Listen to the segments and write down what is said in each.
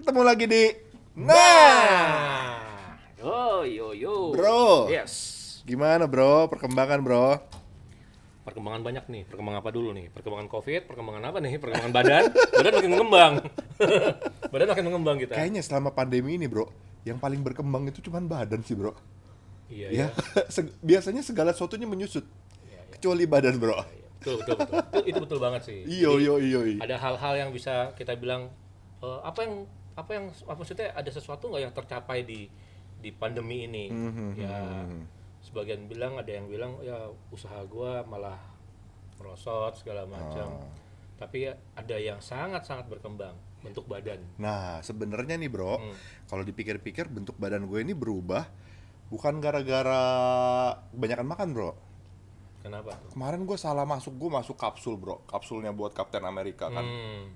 Ketemu lagi di Nah, yo. Bro. Yes. Gimana bro, perkembangan bro? Perkembangan banyak nih. Perkembangan apa dulu nih? Perkembangan COVID, perkembangan apa nih? Perkembangan badan. Badan makin mengembang. Badan makin mengembang kita. Kayaknya selama pandemi ini bro, yang paling berkembang itu cuman badan sih bro. Iya, Ya, iya. biasanya segala sesuatunya menyusut, Iya. kecuali badan bro. Betul. Itu betul banget sih. Iyo. Jadi, ada hal-hal yang bisa kita bilang apa maksudnya ada sesuatu nggak yang tercapai di pandemi ini. Ya, sebagian bilang, ada yang bilang ya usaha gua malah merosot segala macam. Tapi ada yang sangat berkembang bentuk badan. Nah, sebenarnya nih bro, kalau dipikir-pikir bentuk badan gue ini berubah bukan gara-gara kebanyakan makan bro. Kenapa tuh? Kemarin gue salah masuk, gue masuk kapsul bro, kapsulnya buat Kapten Amerika kan.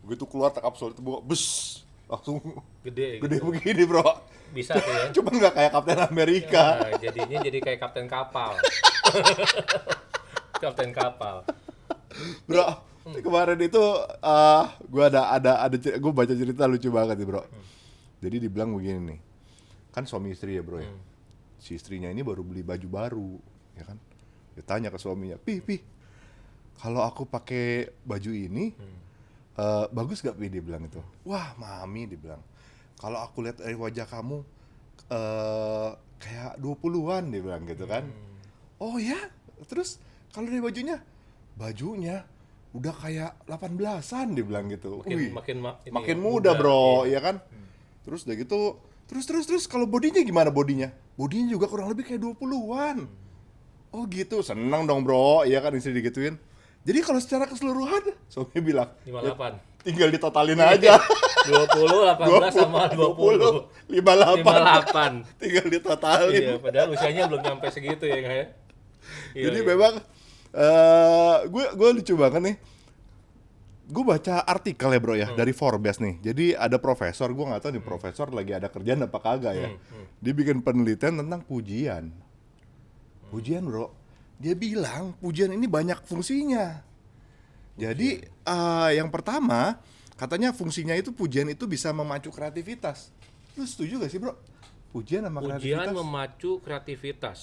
Begitu keluar kapsul itu gue bus langsung Gede gede gitu. begini bro. Bisa tuh ya. Cuman nggak kayak Kapten Amerika. Nah, jadinya jadi kayak kapten kapal. Kapten kapal. Bro, kemarin itu gue gue baca cerita lucu banget nih bro. Jadi dibilang begini nih, kan suami istri ya bro ya. Si istrinya ini baru beli baju baru, ya kan? Dia tanya ke suaminya, Pi, kalau aku pakai baju ini bagus gak Pi? Dia bilang itu. Wah mami, dia bilang, kalau aku lihat dari wajah kamu kayak 20-an, dia bilang gitu kan. Oh ya? Terus kalau dari bajunya udah kayak 18-an, dia bilang gitu. Wih, makin muda bro, iya. ya kan? Terus udah gitu, terus kalau bodinya gimana bodinya? Bodinya juga kurang lebih kayak 20-an. Oh gitu, seneng dong bro, iya kan istri digituin. Jadi kalau secara keseluruhan, suami bilang, 58. tinggal ditotalin aja. 20, 18 sama 20. 58. Tinggal ditotalin. Iya, padahal usianya belum nyampe segitu ya kayak. Jadi memang gue lucu banget nih. Gue baca artikel ya bro ya dari Forbes nih. Jadi ada profesor, gue nggak tahu nih profesor lagi ada kerjaan apa kagak ya. Dia bikin penelitian tentang pujian. Pujian bro, dia bilang pujian ini banyak fungsinya. Jadi yang pertama katanya fungsinya itu pujian itu bisa memacu kreativitas. Lu setuju gak sih bro? Pujian sama kreativitas? Pujian memacu kreativitas.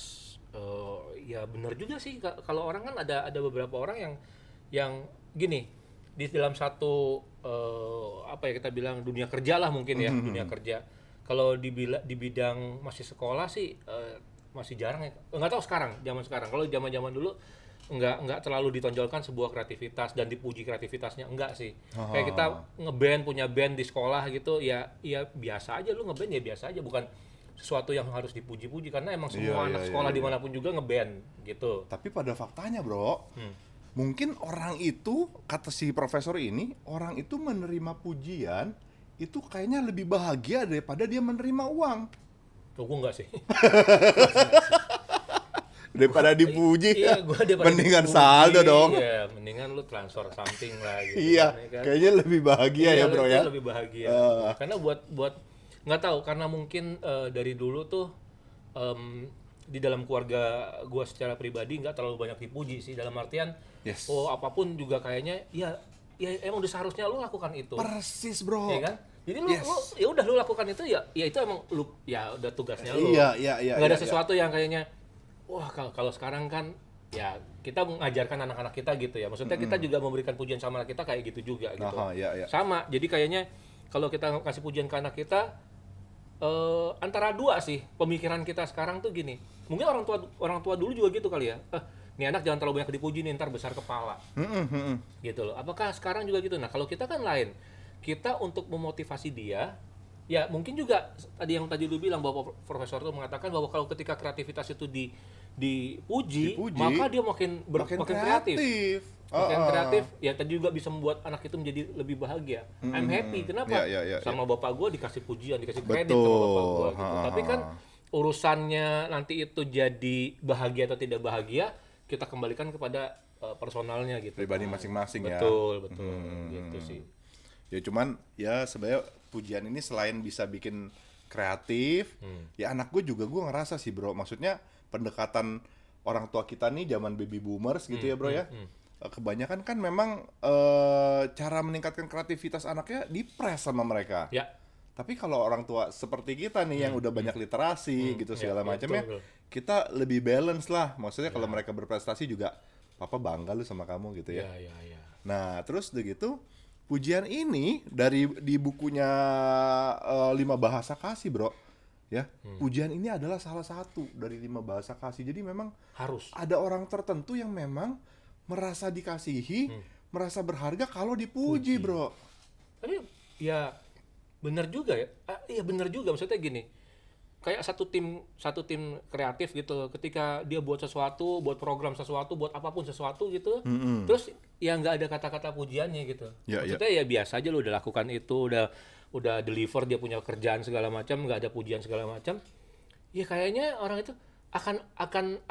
Ya benar juga sih. Kalau orang kan ada beberapa orang yang gini, di dalam satu apa ya kita bilang dunia kerja lah mungkin ya, dunia kerja. Kalau di bidang masih sekolah sih masih jarang ya. Nggak tahu zaman sekarang. Kalau zaman dulu nggak terlalu ditonjolkan sebuah kreativitas dan dipuji kreativitasnya, enggak sih. Kayak kita punya band di sekolah gitu, ya biasa aja, lu ngeband ya biasa aja, bukan sesuatu yang harus dipuji-puji karena emang semua anak sekolah dimanapun juga ngeband gitu. Tapi pada faktanya bro, mungkin orang itu, kata si profesor ini, orang itu menerima pujian itu kayaknya lebih bahagia daripada dia menerima uang. Tuh gue enggak sih. Daripada dipuji, Iya, gua daripada mendingan dipuji, saldo dong. Iya, mendingan lu transfer something lah gitu. Iya, kan. kayaknya lebih bahagia ya bro ya. Lebih bahagia. Karena buat nggak tahu, karena mungkin dari dulu tuh di dalam keluarga gua secara pribadi nggak terlalu banyak dipuji sih, dalam artian apapun juga kayaknya ya emang udah seharusnya lu lakukan itu. Persis bro. Iya kan? Jadi lu ya udah lu lakukan itu, ya itu emang lu ya udah tugasnya lu. Iya. Nggak ada sesuatu yang kayaknya wah kalau sekarang kan ya kita mengajarkan anak-anak kita gitu ya. Maksudnya kita juga memberikan pujian sama anak kita kayak gitu juga gitu. Iya. Sama. Jadi kayaknya kalau kita kasih pujian ke anak kita antara dua sih pemikiran kita sekarang tuh gini. Mungkin orang tua dulu juga gitu kali ya. Nih anak jangan terlalu banyak dipuji nih, ntar besar kepala. Gitu loh. Apakah sekarang juga gitu? Nah, kalau kita kan lain. Kita untuk memotivasi dia, ya mungkin juga tadi lu bilang bahwa profesor itu mengatakan bahwa kalau ketika kreativitas itu dipuji, maka dia makin kreatif. Makin kreatif, ya tadi juga bisa membuat anak itu menjadi lebih bahagia. I'm happy, kenapa? Sama bapak gue dikasih pujian, dikasih kredit sama bapak gue gitu. Tapi kan urusannya nanti itu jadi bahagia atau tidak bahagia, kita kembalikan kepada personalnya gitu. Pribadi masing-masing ya. Betul, gitu sih. Ya cuman ya sebenarnya pujian ini selain bisa bikin kreatif, ya anak gue juga gue ngerasa sih bro, maksudnya pendekatan orang tua kita nih zaman baby boomers gitu ya bro ya. Kebanyakan kan memang cara meningkatkan kreativitas anaknya dipres sama mereka. Ya. Tapi kalau orang tua seperti kita nih yang udah banyak literasi gitu segala Ya, macamnya, betul. kita lebih balance lah. Maksudnya kalau mereka berprestasi juga, papa bangga lu sama kamu gitu ya. Ya. Nah, terus udah gitu, pujian ini di bukunya 5 bahasa kasih, Bro. Ya, pujian ini adalah salah satu dari 5 bahasa kasih. Jadi memang Harus. ada orang tertentu yang memang merasa dikasihi, merasa berharga kalau dipuji, Bro. Tapi ya benar juga ya. Iya benar juga, maksudnya gini. Kayak satu tim kreatif gitu. Ketika dia buat sesuatu, buat program sesuatu, buat apapun sesuatu gitu. Terus ya nggak ada kata-kata pujiannya gitu. Ya, Maksudnya ya biasa aja lu udah lakukan itu, udah deliver, dia punya kerjaan segala macam, nggak ada pujian segala macam. Ya kayaknya orang itu akan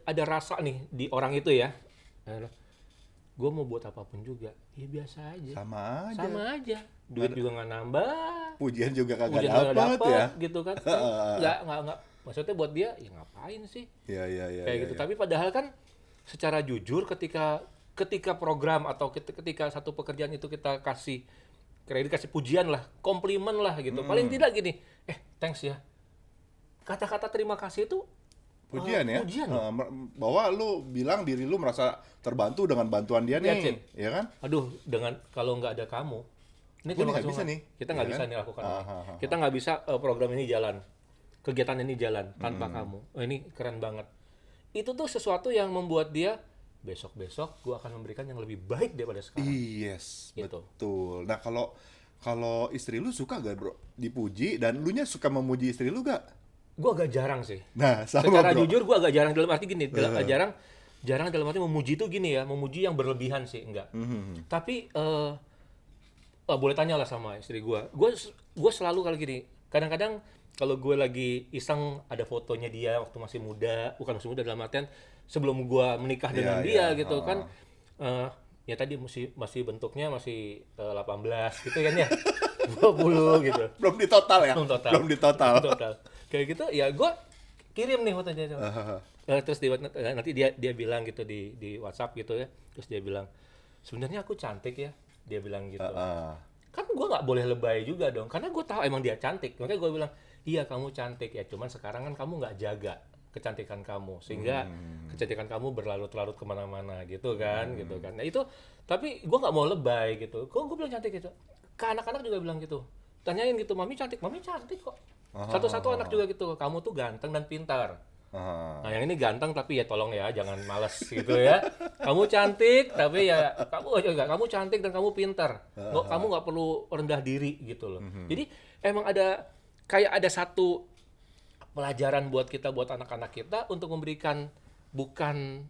ada rasa nih di orang itu ya. Gue mau buat apapun juga, ya biasa aja. Sama aja. Duit juga nggak nambah, Pujian juga kagak pujian nggak dapet dapet, ya. gitu kan. Nggak. Maksudnya buat dia, ya ngapain sih? Iya. Kayak gitu. Tapi padahal kan secara jujur ketika program atau ketika satu pekerjaan itu kita kasih kredit, kasih pujian lah, komplimen lah gitu. Paling tidak gini, thanks ya. Kata-kata terima kasih itu Pujian ya. pujian loh. Bahwa lu bilang diri lu merasa terbantu dengan bantuan dia Iya, nih, Cin. ya kan? Aduh, kalau nggak ada kamu, ini Gua terima nggak kasih bisa banget. nih. Kita nggak Iya bisa kan? nih lakukan ini. Ah. Kita nggak bisa program ini jalan, kegiatan ini jalan tanpa kamu. Oh, ini keren banget. Itu tuh sesuatu yang membuat dia besok gua akan memberikan yang lebih baik daripada sekarang. Yes, Gitu. betul. Nah, kalau istri lu suka gak, Bro, dipuji, dan lu nya suka memuji istri lu gak? Gua agak jarang sih. Nah, sama, Secara Bro. jujur gua agak jarang, dalam arti gini, jarang dalam arti memuji itu gini ya, memuji yang berlebihan sih, enggak. Tapi boleh tanya lah sama istri gua. Gua selalu kalau gini, kadang-kadang kalau gue lagi iseng ada fotonya dia waktu masih muda, bukan masih muda dalam artian sebelum gua menikah dengan dia gitu kan. Ya tadi masih bentuknya masih 18 gitu kan ya. 20 gitu. Belum di total ya? Belum total. Belum di total. Kayak gitu ya gue kirim nih fotonya. Terus nanti dia bilang gitu di WhatsApp gitu ya. Terus dia bilang, "Sebenarnya aku cantik ya." Dia bilang gitu. Kan gue nggak boleh lebay juga dong, karena gue tahu emang dia cantik. Makanya gue bilang, "Iya kamu cantik ya, cuman sekarang kan kamu nggak jaga kecantikan kamu, sehingga kecantikan kamu berlarut-larut kemana-mana gitu kan." Nah itu, tapi gue nggak mau lebay gitu. Gue bilang cantik gitu. Ke anak-anak juga bilang gitu. Tanyain gitu, mami cantik kok. Satu-satu anak juga gitu, kamu tuh ganteng dan pintar. Nah yang ini ganteng tapi ya tolong ya jangan malas gitu ya. Kamu cantik tapi ya kamu cantik dan kamu pintar. Kamu nggak perlu rendah diri gitu loh. Jadi emang ada satu pelajaran buat kita, buat anak-anak kita untuk memberikan bukan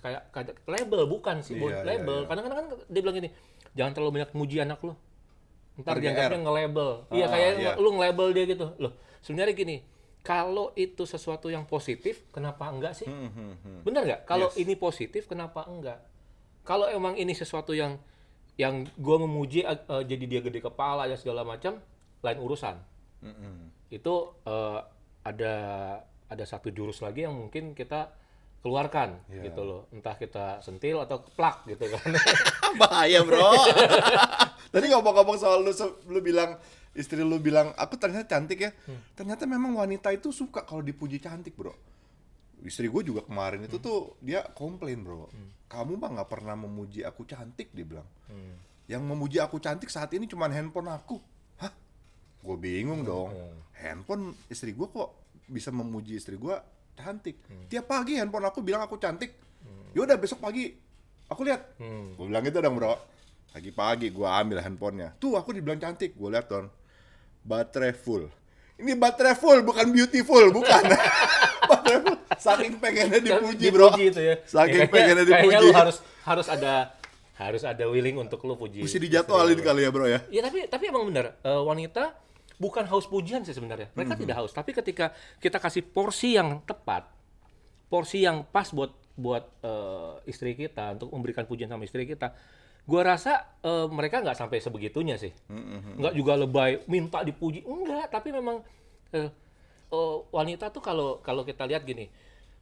kayak label, bukan sih, label. Kadang-kadang kan dia bilang gini, jangan terlalu banyak muji anak lo. Ntar dianggapnya nge-label. Iya kayak lu nge-label dia gitu. Loh, sebenarnya gini, kalau itu sesuatu yang positif, kenapa enggak sih? Benar nggak? Kalau ini positif, kenapa enggak? Kalau emang ini sesuatu yang gue memuji, jadi dia gede kepala dan segala macam, lain urusan. Itu ada satu jurus lagi yang mungkin kita keluarkan gitu loh. Entah kita sentil atau keplak gitu kan. Bahaya, Bro. Tadi ngomong-ngomong soal lu bilang, istri lu bilang, aku ternyata cantik ya. Ternyata memang wanita itu suka kalau dipuji cantik, Bro. Istri gue juga kemarin itu tuh, dia komplain, Bro. Kamu mah nggak pernah memuji aku cantik, dia bilang. Yang memuji aku cantik saat ini cuma handphone aku. Hah? Gue bingung dong. Handphone istri gue kok bisa memuji istri gue cantik. Tiap pagi handphone aku bilang aku cantik. Yaudah besok pagi aku lihat. Gue bilang gitu dong, Bro. Pagi-pagi gue ambil handphonenya. Tuh aku dibilang cantik. Gue lihat dong. Baterai full. Ini baterai full bukan beautiful, bukan. Baterai full. Saking pengennya dipuji, Bro. Itu ya. Saking pengennya dipuji. Kayaknya lu harus ada willing untuk lu puji. Mesti dijadwalin kali ya, Bro ya. Ya tapi emang benar, wanita bukan haus pujian sih sebenarnya. Mereka tidak haus, tapi ketika kita kasih porsi yang tepat, porsi yang pas buat istri kita untuk memberikan pujian sama istri kita, gua rasa mereka nggak sampai sebegitunya sih. Nggak juga lebay minta dipuji, enggak. Tapi memang wanita tuh kalau kita lihat gini,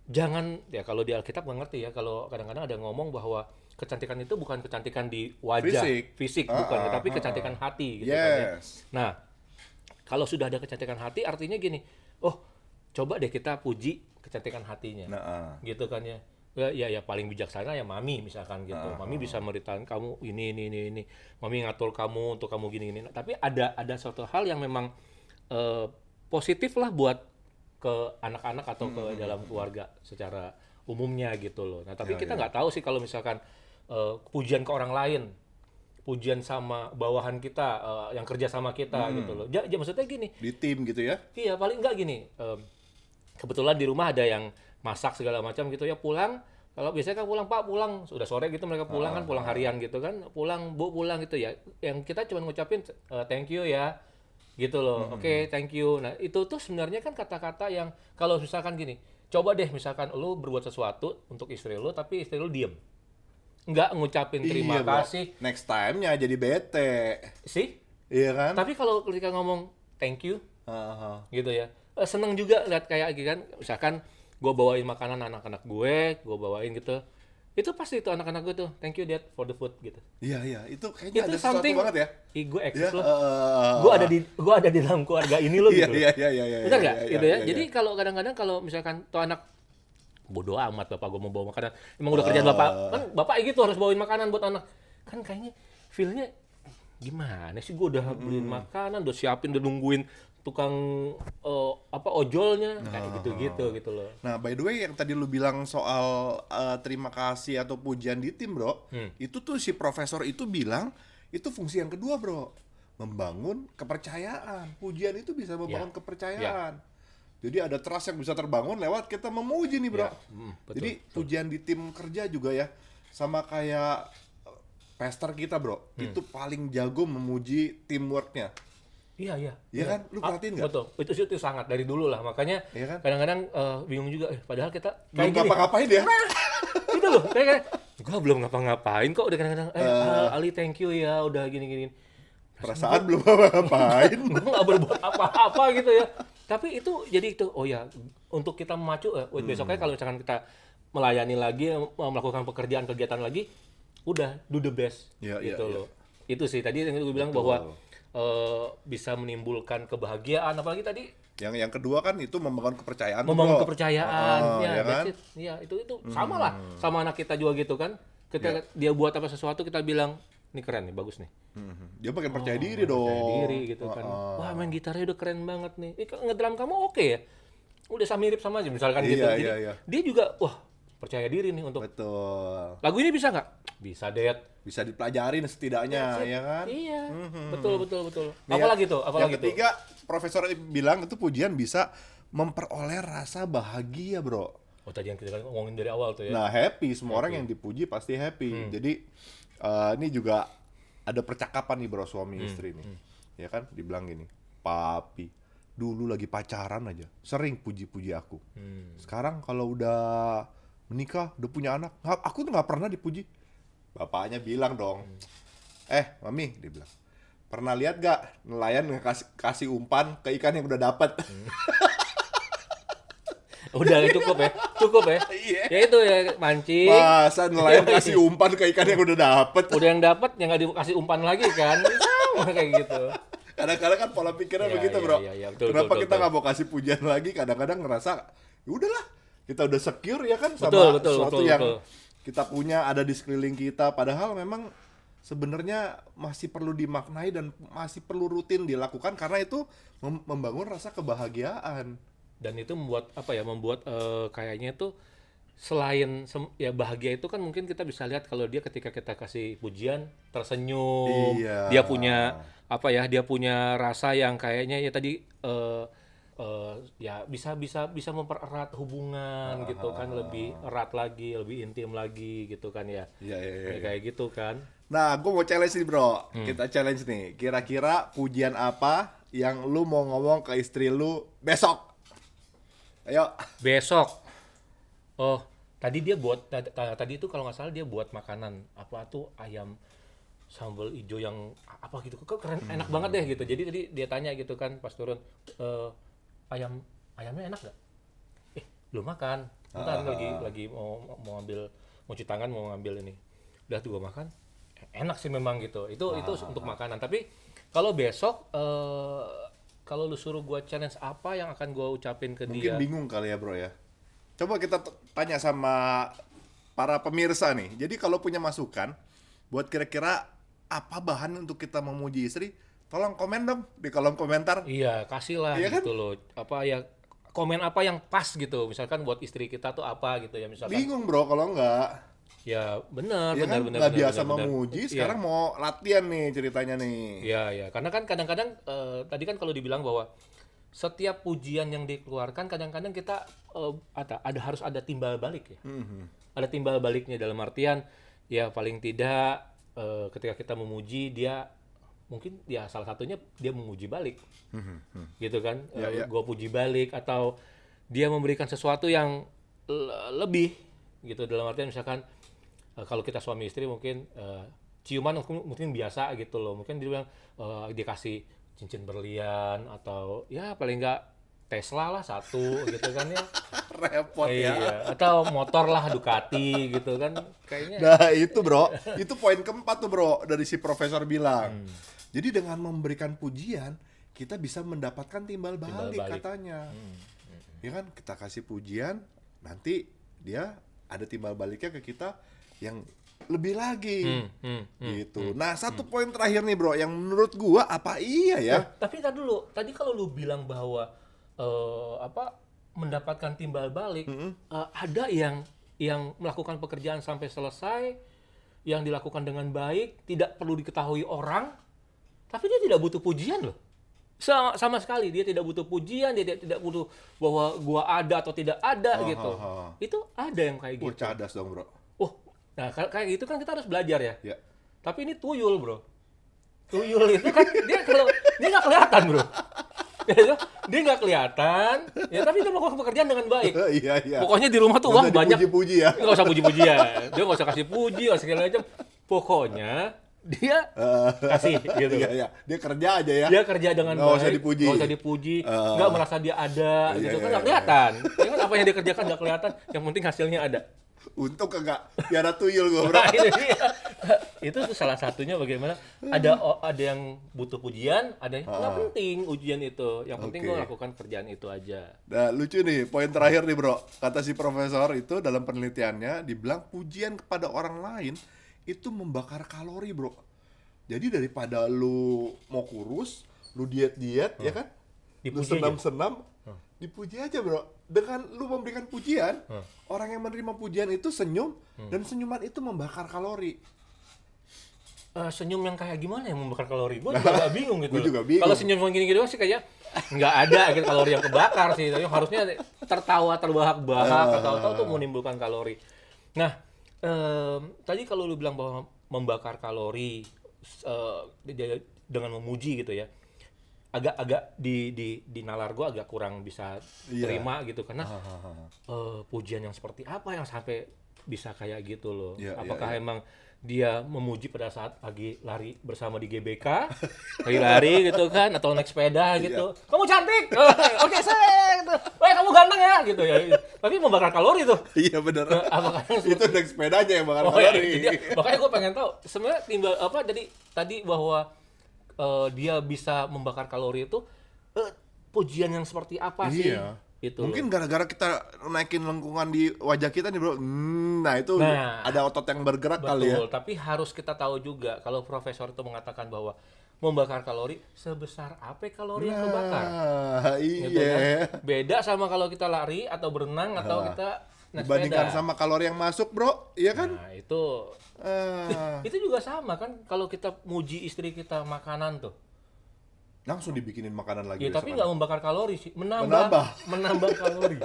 jangan ya, kalau di Alkitab nggak ngerti ya, kalau kadang-kadang ada ngomong bahwa kecantikan itu bukan kecantikan di wajah, fisik bukan, tapi kecantikan hati gitu kan ya. Yes. Nah, kalau sudah ada kecantikan hati artinya gini, oh coba deh kita puji kecantikan hatinya. Nah, Gitu kan ya. Ya paling bijaksana ya mami misalkan gitu. Mami bisa memberitahu kamu ini. Mami ngatur kamu untuk kamu gini. Nah, tapi ada suatu hal yang memang positif lah buat ke anak-anak atau ke dalam keluarga secara umumnya gitu loh. Nah, tapi kita nggak tahu sih kalau misalkan pujian ke orang lain, pujian sama bawahan kita yang kerja sama kita gitu loh. Maksudnya gini, di tim gitu ya. iya paling enggak gini. Kebetulan di rumah ada yang masak segala macam gitu ya, pulang kalau biasanya kan pulang sudah sore gitu mereka pulang kan, pulang harian gitu kan, pulang gitu ya, yang kita cuma ngucapin thank you ya gitu loh. Oke, thank you. Nah itu tuh sebenarnya kan kata-kata yang kalau misalkan gini, coba deh misalkan lu berbuat sesuatu untuk istri lu tapi istri lu diem nggak ngucapin terima Iya, bro. kasih Next time-nya jadi bete. sih, Iya kan? tapi kalau ketika ngomong thank you Heeh. gitu ya, seneng juga lihat kayak gitu kan, misalkan gue bawain makanan anak-anak gue bawain gitu, itu pasti itu anak-anak gue tuh thank you dad for the food gitu. Iya, itu kayaknya Itu ada sesuatu something, banget ya. ih gue Ya, eksis loh, gue ada di dalam keluarga ini loh Iya, gitu. iya. Benar nggak Iya, gitu iya, ya? iya. Jadi kalau kadang-kadang kalau misalkan tuh anak bodoh amat bapak gue mau bawa makanan, emang udah kerjaan bapak kan, bapak gitu harus bawain makanan buat anak kan, kayaknya feelnya gimana sih, gue udah beliin makanan, udah siapin, udah nungguin tukang ojolnya kayak gitu loh. Nah, by the way, yang tadi lu bilang soal terima kasih atau pujian di tim, bro, itu tuh si profesor itu bilang itu fungsi yang kedua, bro, membangun kepercayaan. Pujian itu bisa membangun kepercayaan. Jadi ada trust yang bisa terbangun lewat kita memuji nih, bro. Betul, Jadi pujian di tim kerja juga ya, sama kayak pester kita, bro, itu paling jago memuji teamworknya. Iya. Iya kan? Lu perhatiin nggak? Betul. Itu sangat dari dulu lah. Makanya Iya kan? kadang-kadang bingung juga. Padahal kita Belum kayak gini. ngapa-ngapain ya? Itu loh. Kayak gua belum ngapa-ngapain kok. Udah kadang-kadang, Ali thank you ya. Udah gini-gini. Perasaan belum ngapa-ngapain. Gua nggak berbuat apa-apa gitu ya. Tapi itu jadi itu. Oh ya, untuk kita memacu. Besoknya kalau misalkan kita melayani lagi, melakukan pekerjaan kegiatan lagi, udah do the best. Gitu loh. Itu sih tadi yang gue bilang bahwa bisa menimbulkan kebahagiaan, apalagi tadi Yang kedua kan itu membangun kepercayaan. kepercayaan, ya ya kan? ya itu sama lah sama anak kita juga gitu kan, ketika dia buat apa sesuatu kita bilang ini keren nih, bagus nih, Dia makin percaya diri dong. percaya diri gitu kan, wah main gitarnya udah keren banget nih, ngedrum kamu oke ya, udah mirip sama aja misalkan gitu. Jadi dia juga wah percaya diri nih untuk Betul. lagu ini bisa nggak, bisa Dad. Bisa dipelajarin setidaknya, ya kan? Iya, betul. Nih, Apalagi tuh, yang ketiga, profesor bilang itu pujian bisa memperoleh rasa bahagia, bro. Oh tadi yang kita ngomongin dari awal tuh ya. Nah, happy. Semua orang yang dipuji pasti happy. Jadi, ini juga ada percakapan nih, bro, suami istri nih. Ya kan? Dibilang gini, papi, dulu lagi pacaran aja, sering puji-puji aku. Sekarang kalau udah menikah, udah punya anak, aku tuh nggak pernah dipuji. Bapaknya bilang dong, mami, dia bilang, pernah lihat gak nelayan kasih umpan ke ikan yang udah dapat? Udah cukup ya. Iya. Ya itu ya, mancing. Masa nelayan kasih umpan ke ikan yang udah dapat? Udah yang dapat, yang nggak dikasih umpan lagi kan, sama kayak gitu. Kadang-kadang kan pola pikirnya Iya, begitu, iya, bro. iya, betul, Kenapa betul, kita betul. nggak mau kasih pujian lagi? Kadang-kadang ngerasa, ya udahlah, kita udah secure ya kan sama Betul, sesuatu yang betul. kita punya, ada di sekeliling kita. Padahal memang sebenarnya masih perlu dimaknai dan masih perlu rutin dilakukan karena itu membangun rasa kebahagiaan. Dan itu membuat kayaknya itu selain ya bahagia itu kan mungkin kita bisa lihat kalau dia ketika kita kasih pujian tersenyum, Iya. dia punya rasa yang kayaknya ya tadi ya bisa mempererat hubungan gitu kan, lebih erat lagi, lebih intim lagi gitu kan ya. Iya. Kayak gitu kan. Nah, gue mau challenge nih, bro. Kita challenge nih. Kira-kira pujian apa yang lu mau ngomong ke istri lu besok? Ayo. Besok. Oh, tadi itu kalau nggak salah dia buat makanan apa tuh, ayam sambal hijau yang apa gitu, keren, enak banget deh gitu. Jadi tadi dia tanya gitu kan pas turun, ayamnya enak nggak? Belum makan. Bentar lagi mau cuci tangan, mau ngambil ini. udah tuh gue makan, enak sih memang gitu. Itu untuk makanan. Tapi kalau besok kalau lu suruh gue challenge apa yang akan gue ucapin ke Mungkin dia? bingung kali ya bro ya. Coba kita tanya sama para pemirsa nih. Jadi kalau punya masukan buat kira-kira apa bahan untuk kita memuji istri, tolong komen dong di kolom komentar. Iya, kasih lah Iya kan? gitu loh. Apa ya, komen apa yang pas gitu. Misalkan buat istri kita tuh apa gitu ya, misalkan. Bingung bro kalau enggak. Ya, benar, Ya kan benar. nggak biasa benar. memuji, Iya. sekarang mau latihan nih ceritanya nih. Iya. Karena kan kadang-kadang tadi kan kalau dibilang bahwa setiap pujian yang dikeluarkan kadang-kadang kita harus ada timbal balik ya. Ada timbal baliknya dalam artian ya paling tidak ketika kita memuji dia mungkin ya salah satunya dia memuji balik. Gitu kan. Ya. Gua puji balik atau dia memberikan sesuatu yang lebih gitu dalam artian misalkan kalau kita suami istri mungkin ciuman mungkin biasa gitu loh. Mungkin dia bilang dia kasih cincin berlian atau ya paling enggak Tesla lah satu gitu kan ya. Repot ya. Iya, atau motor lah Ducati gitu kan kayaknya. Nah itu bro, itu poin keempat tuh bro dari si profesor bilang. Jadi dengan memberikan pujian, kita bisa mendapatkan timbal balik. Katanya. Ya kan, kita kasih pujian, nanti dia ada timbal baliknya ke kita yang lebih lagi. Gitu. Nah satu poin terakhir nih bro, yang menurut gua apa iya ya? Tapi tadi dulu, tadi kalau lu bilang bahwa mendapatkan timbal balik, ada yang melakukan pekerjaan sampai selesai, yang dilakukan dengan baik, tidak perlu diketahui orang, tapi dia tidak butuh pujian loh. Sama sekali dia tidak butuh pujian, dia tidak butuh bahwa gua ada atau tidak ada gitu. Itu ada yang kayak gitu. Cadas dong bro. Nah kayak gitu kan kita harus belajar ya. Ya. Tapi ini tuyul bro. Tuyul itu kan dia nggak kelihatan bro. Dia nggak kelihatan, ya tapi dia melakukan pekerjaan dengan baik. Iya. Pokoknya di rumah tuh uang banyak. Puji-puji ya. Nggak usah puji-pujian. Dia nggak usah kasih puji, nggak segala macam. Pokoknya dia kasih gitu. Iya. Dia kerja aja ya. Dia kerja dengan Nggak baik. usah dipuji. Nggak usah dipuji. Nggak merasa dia ada. Gitu kan nggak kelihatan. Ya kan apa yang dia kerjakan nggak kelihatan. Yang penting hasilnya ada. Untung kagak piara tuyul gue bro. Nah, itu dia. Itu tuh salah satunya bagaimana ada yang butuh pujian, ada yang nggak penting ujian itu. Yang penting gue lakukan kerjaan itu aja. Nah lucu nih, poin terakhir nih bro. Kata si profesor itu dalam penelitiannya dibilang pujian kepada orang lain itu membakar kalori bro. Jadi daripada lu mau kurus, lu diet-diet ya kan, lu Dipuji senam-senam, dipuji aja bro. Dengan lu memberikan pujian, orang yang menerima pujian itu senyum, dan senyuman itu membakar kalori. Senyum yang kayak gimana yang membakar kalori? Gue juga agak bingung gitu. Gue juga bingung. Kalau senyum gini-gini doang sih kayaknya nggak ada gitu kalori yang kebakar sih. Tapi harusnya tertawa terbahak-bahak atau tuh menimbulkan kalori. Nah, tadi kalau lu bilang bahwa membakar kalori dengan memuji gitu ya, agak di nalar gue agak kurang bisa terima gitu karena pujian yang seperti apa yang sampai bisa kayak gitu loh. Apakah emang dia memuji pada saat lagi lari bersama di GBK, lari gitu kan, atau naik sepeda gitu. Kamu cantik, oke saya, gitu. Kamu ganteng ya, gitu ya. Tapi membakar kalori tuh. Iya benar. Apakah Itu naik sepedanya yang bakar ya, kalori. makanya gue pengen tahu sebenarnya timbal apa tadi bahwa dia bisa membakar kalori itu pujian yang seperti apa sih? Itu mungkin gara-gara kita naikin lengkungan di wajah kita nih bro. Nah itu ada otot yang bergerak kali ya. Betul, tapi harus kita tahu juga kalau profesor itu mengatakan bahwa membakar kalori sebesar apa kalori yang kebakar. Iya. Gitu kan? Beda sama kalau kita lari atau berenang atau kita naik dibandingkan sepeda. sama kalori yang masuk bro, iya kan? Nah itu itu juga sama kan kalau kita muji istri kita makanan tuh. Langsung dibikinin makanan lagi. Ya, tapi nggak membakar kalori sih, menambah kalori.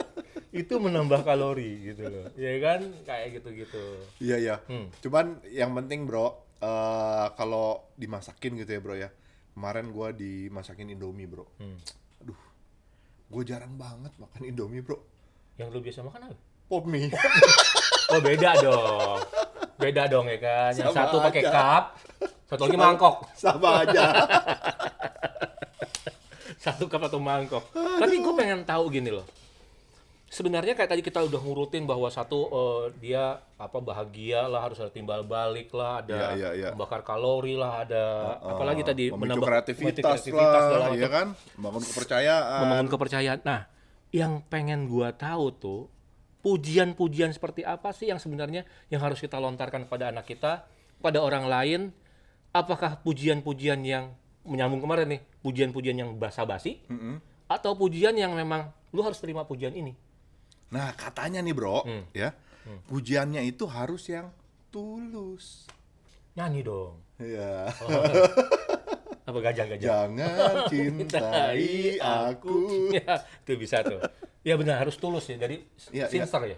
Itu menambah kalori gitu loh. Ya kan kayak gitu-gitu. Iya. Cuman yang penting bro, kalau dimasakin gitu ya bro ya. Kemarin gua dimasakin Indomie bro. Aduh, gue jarang banget makan Indomie bro. Yang lu biasa makan apa? Pop mie. Oh beda dong ya kan. Yang Sama satu pakai aja. cup, satu lagi mangkok. Sama aja. Satu cup atau mangkok. Tapi gue pengen tahu gini loh. sebenarnya kayak tadi kita udah ngurutin bahwa satu dia bahagia lah, harus ada timbal balik lah, ada Iya. membakar kalori lah, ada apalagi tadi memicu menambah kreativitas segala lah, ya macam, kan? Membangun kepercayaan. membangun kepercayaan. Nah, yang pengen gua tahu tuh pujian-pujian seperti apa sih yang sebenarnya yang harus kita lontarkan kepada anak kita, pada orang lain? Apakah pujian-pujian yang menyambung kemarin nih, pujian-pujian yang basa-basi, atau pujian yang memang lu harus terima pujian ini? Nah, katanya nih bro, ya, pujiannya itu harus yang tulus. Nyanyi dong. Ya. Apa gajah-gajah? Jangan cintai aku. Ya, itu bisa tuh. Ya benar, harus tulus ya. Jadi Iya. sincere.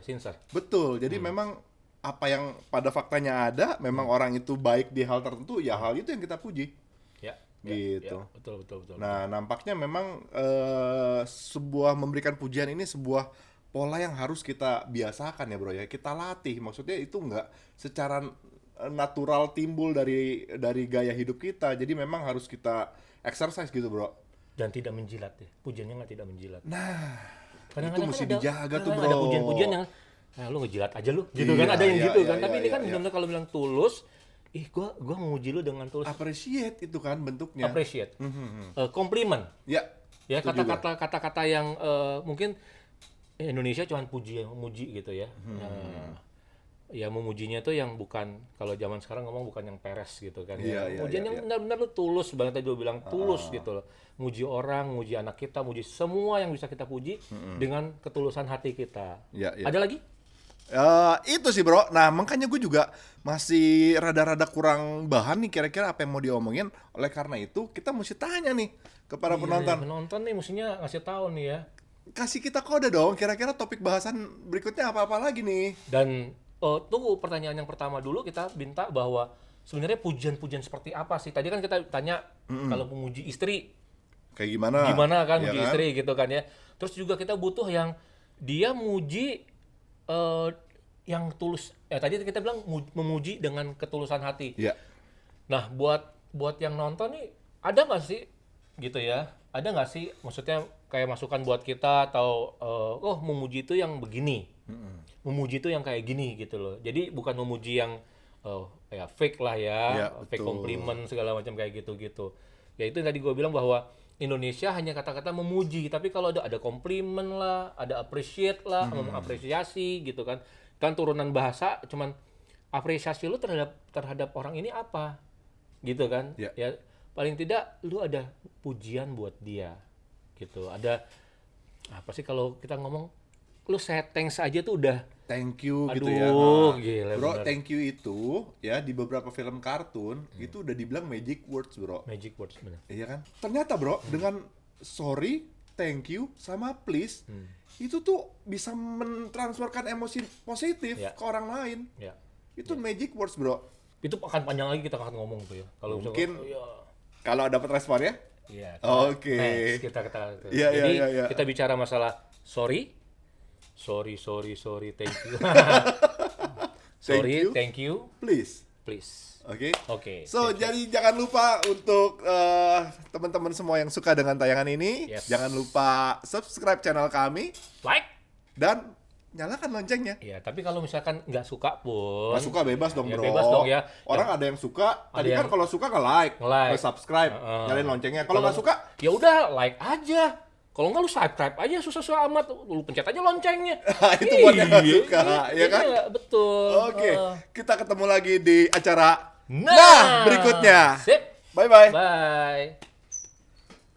Betul. Jadi memang apa yang pada faktanya ada, memang orang itu baik di hal tertentu, ya hal itu yang kita puji. Ya. Gitu. Ya, betul. Nah, nampaknya memang sebuah memberikan pujian ini sebuah pola yang harus kita biasakan ya bro ya. Kita latih. Maksudnya itu nggak secara natural timbul dari gaya hidup kita. Jadi memang harus kita exercise gitu bro. Dan tidak menjilat ya. Pujiannya nggak tidak menjilat. Nah, Kadang-kadang itu mesti kan dijaga tuh bro. Ada pujian-pujian yang lu ngejilat aja lu, gitu kan, Iya, ada yang iya, gitu iya, kan. Tapi iya, ini kan iya. benar-benar kalau bilang tulus, gua memuji lu dengan tulus. Appreciate itu kan bentuknya. Appreciate. Compliment. Ya. Ya, itu juga. kata-kata yang mungkin Indonesia cuma memuji gitu ya. Ya memujinya tuh yang bukan, kalau zaman sekarang ngomong bukan yang peres gitu kan. Iya, Ya. iya, Pujian iya, yang iya. benar-benar lu tulus, banget tadi lu bilang tulus gitu loh. Muji orang, muji anak kita, muji semua yang bisa kita puji dengan ketulusan hati kita. Iya, iya. Ada lagi? Itu sih bro. Nah makanya gue juga masih rada-rada kurang bahan nih kira-kira apa yang mau diomongin. Oleh karena itu kita mesti tanya nih kepada penonton. Iya, penonton nih mestinya ngasih tahu nih ya. Kasih kita kode dong. Kira-kira topik bahasan berikutnya apa-apa lagi nih? Dan tunggu, pertanyaan yang pertama dulu kita minta bahwa sebenarnya pujian-pujian seperti apa sih? Tadi kan kita tanya kalau memuji istri Kayak gimana? gimana kan, Iya muji istri gitu kan ya. Terus juga kita butuh yang dia muji yang tulus. Tadi kita bilang memuji dengan ketulusan hati. Iya. Nah, buat yang nonton nih ada nggak sih gitu ya? Ada nggak sih maksudnya kayak masukan buat kita atau memuji itu yang begini, memuji itu yang kayak gini gitu loh. Jadi bukan memuji yang ya fake lah ya, Ya, fake betul. compliment segala macam kayak gitu-gitu. Ya itu yang tadi gue bilang bahwa Indonesia hanya kata-kata memuji, tapi kalau ada compliment lah, ada appreciate lah, ngomong apresiasi gitu kan. Kan turunan bahasa cuman apresiasi lu terhadap orang ini apa? Gitu kan? Ya. Ya paling tidak lu ada pujian buat dia. Gitu. Ada apa sih kalau kita ngomong lu say thanks aja tuh udah Thank you gitu ya. aduh, gila Bro, bener. thank you itu ya di beberapa film kartun itu udah dibilang magic words bro. Magic words bener. Iya kan? Ternyata bro, dengan sorry, thank you, sama please, itu tuh bisa mentransferkan emosi positif Ya. ke orang lain. Ya. Itu magic words bro. Itu akan panjang lagi kita akan ngomong tuh ya. Kalau Mungkin misalkan, kalau dapat respon ya. iya. Oke. Next, kita Iya, Jadi iya. kita bicara masalah sorry, thank you. Sorry, you. thank you, Please. please. Oke. Oke. So, jadi jangan lupa untuk teman-teman semua yang suka dengan tayangan ini, Yes. jangan lupa subscribe channel kami Like. dan nyalakan loncengnya. Ya, tapi kalau misalkan nggak suka pun. Nggak suka bebas dong Ya, bro. bebas dong ya. Orang ada yang suka, tadi yang- kan kalau suka nge-like, Nge-like. nge-subscribe, nyalain loncengnya. Kalau nggak suka, Ya udah, like aja. Kalau nggak lu subscribe aja, susah-susah amat. Lu pencet aja loncengnya. itu buat yang nggak Iya, suka, ya kan? Iya, betul. Oke, kita ketemu lagi di acara Nah, berikutnya. Sip. Bye-bye. Bye.